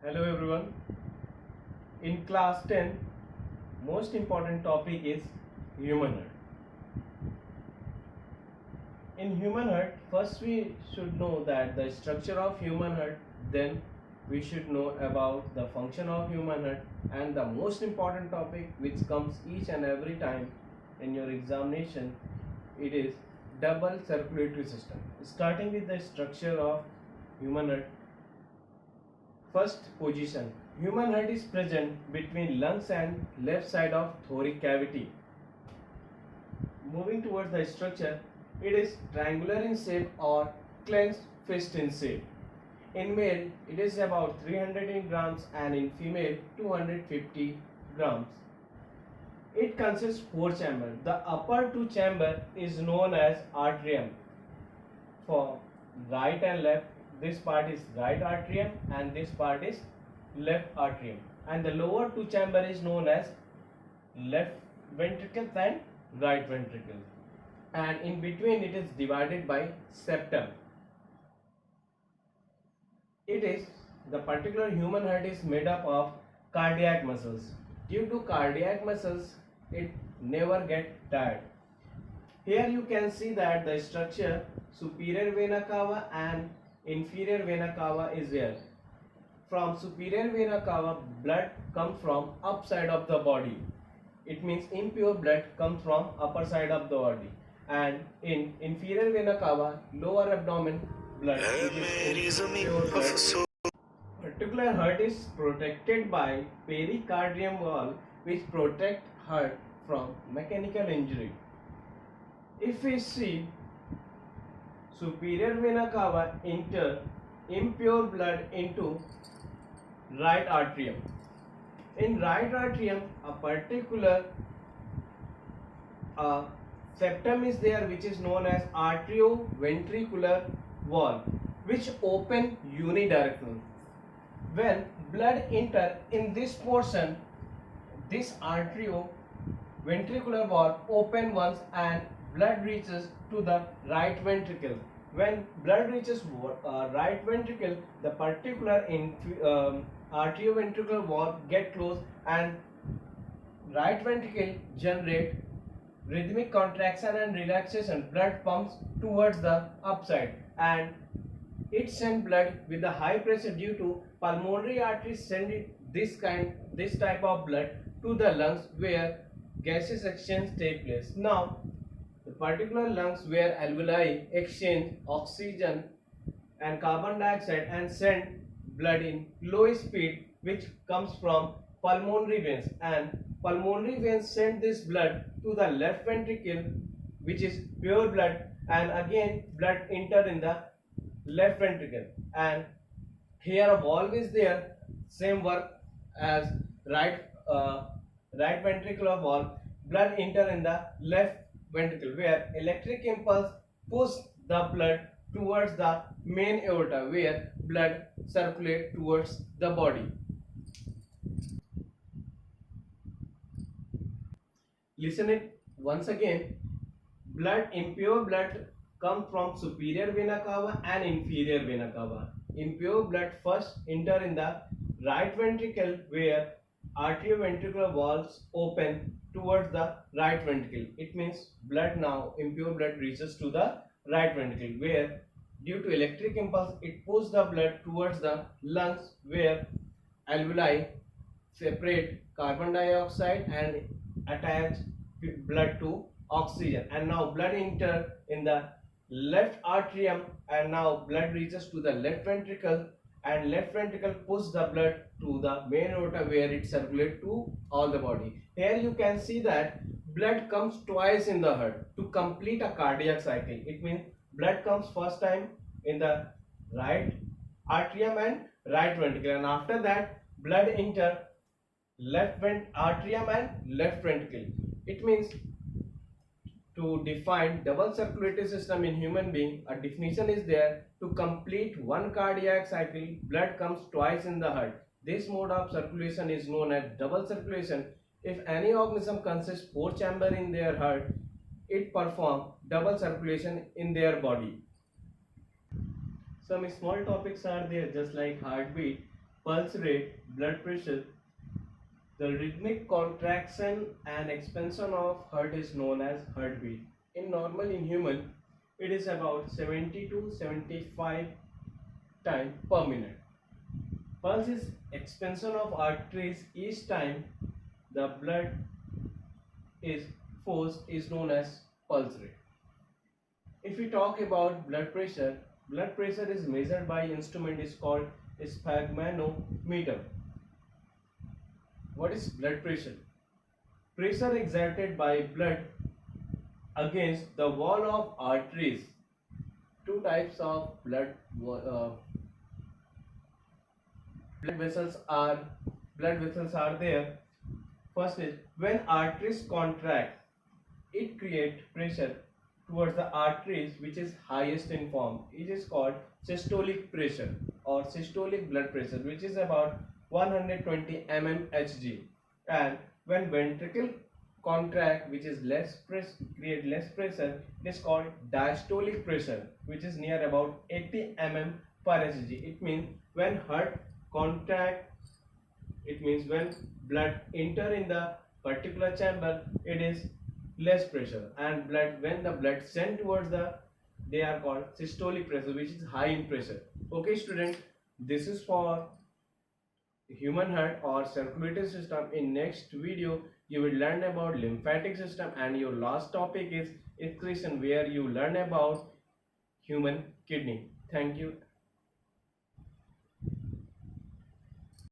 Hello everyone. In class 10, most important topic is human heart. In human heart, first we should know that the structure of human heart, then we should know about the function of human heart, and the most important topic which comes each and every time in your examination, it is double circulatory system. Starting with the structure of human heart. First position. Human heart is present between lungs and left side of thoracic cavity. Moving towards the structure, it is triangular in shape or clenched fist in shape. In male, it is about 300 grams and in female 250 grams. It consists four chambers. The upper two chamber is known as atrium. For right and left, this part is right atrium and this part is left atrium, and the lower two chamber is known as left ventricle and right ventricle, and in between it is divided by septum. It is the particular human heart is made up of cardiac muscles. Due to cardiac muscles, it never get tired. Here you can see that the structure superior vena cava and inferior vena cava is there. From superior vena cava, blood comes from upside of the body. It means impure blood comes from upper side of the body. And in inferior vena cava, lower abdomen blood, which is impure blood. Particular heart is protected by pericardium wall, which protect heart from mechanical injury. If we see superior vena cava enter impure blood into right atrium. In right atrium, a particular septum is there, which is known as arterioventricular wall, which open unidirectional. When blood enter in this portion, this arterioventricular wall open once and blood reaches to the right ventricle. When blood reaches right ventricle, the particular arterioventricular wall get closed and right ventricle generate rhythmic contraction and relaxation. Blood pumps towards the upside and it sends blood with a high pressure due to pulmonary arteries send this type of blood to the lungs where gaseous exchange take place. Now the particular lungs where alveoli exchange oxygen and carbon dioxide and send blood in low speed, which comes from pulmonary veins, and pulmonary veins send this blood to the left ventricle, which is pure blood, and again blood enter in the left ventricle, and here a valve is there, same work as right right ventricular valve. Blood enter in the left ventricle where electric impulse push the blood towards the main aorta where blood circulate towards the body. Listen it once again. Blood, impure blood come from superior vena cava and inferior vena cava. Impure blood first enter in the right ventricle where arterioventricular valves open towards the right ventricle. It means blood now, impure blood reaches to the right ventricle where due to electric impulse it pushes the blood towards the lungs where alveoli separate carbon dioxide and attach blood to oxygen, and now blood enter in the left atrium and now blood reaches to the left ventricle, and left ventricle push the blood to the main aorta where it circulates to all the body. Here you can see that blood comes twice in the heart to complete a cardiac cycle. It means blood comes first time in the right atrium and right ventricle, and after that blood enter left atrium and left ventricle. It means to define double circulatory system in human being, a definition is there: to complete one cardiac cycle, blood comes twice in the heart. This mode of circulation is known as double circulation. If any organism consists four chamber in their heart, it perform double circulation in their body. Some small topics are there, just like heartbeat. pulse rate, blood pressure. The rhythmic contraction and expansion of heart is known as heartbeat. In human, it is about 70 to 75 times per minute. Pulse is expansion of arteries each time the blood is forced is known as pulse rate. If we talk about blood pressure is measured by instrument is called sphygmomanometer. What is blood pressure? Pressure exerted by blood against the wall of arteries. Two types of blood vessels are there. First is when arteries contract, it creates pressure towards the arteries which is highest in form. It is called systolic pressure or systolic blood pressure, which is about 120 mmHg. And when ventricle contract, which is create less pressure, it is called diastolic pressure, which is near about 80 mm per Hg. It means when heart contract, it means when blood enter in the particular chamber, it is less pressure, and when the blood sent towards they are called systolic pressure, which is high in pressure. Okay student, this is for human heart or circulatory system. In next video you will learn about lymphatic system, and your last topic is excretion, where you learn about human kidney. Thank you.